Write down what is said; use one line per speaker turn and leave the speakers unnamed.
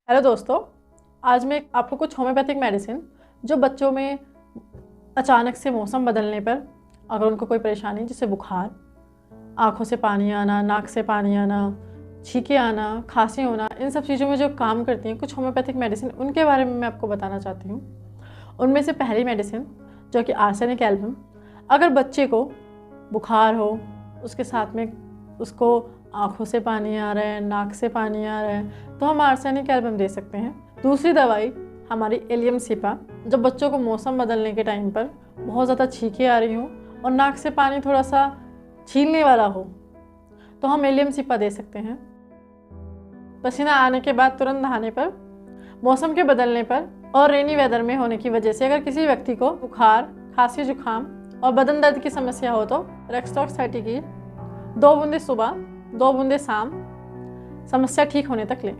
Hello दोस्तों, आज मैं आपको कुछ होम्योपैथिक मेडिसिन जो बच्चों में अचानक से मौसम बदलने पर अगर उनको कोई परेशानी जैसे बुखार, आँखों से पानी आना, नाक से पानी आना, छींके आना, खांसी होना, इन सब चीज़ों में जो काम करती हैं कुछ होम्योपैथिक मेडिसिन, उनके बारे में मैं आपको बताना चाहती हूँ। उनमें से पहली मेडिसिन जो कि आर्सेनिक एल्बम, अगर बच्चे को बुखार हो, उसके साथ में उसको आँखों से पानी आ रहा है, नाक से पानी आ रहा है, तो हम आर्सेनिक एल्बम दे सकते हैं। दूसरी दवाई हमारी एलियम सिपा, जब बच्चों को मौसम बदलने के टाइम पर बहुत ज़्यादा छींके आ रही हों और नाक से पानी थोड़ा सा छीलने वाला हो, तो हम एलियम सिपा दे सकते हैं। पसीना आने के बाद तुरंत नहाने पर, मौसम के बदलने पर और रेनी वेदर में होने की वजह से अगर किसी व्यक्ति को बुखार, खांसी, जुकाम और बदन दर्द की समस्या हो तो रेक्सटॉक्स 30 की 2 बूंदे सुबह, 2 बूंदे शाम समस्या ठीक होने तक लें।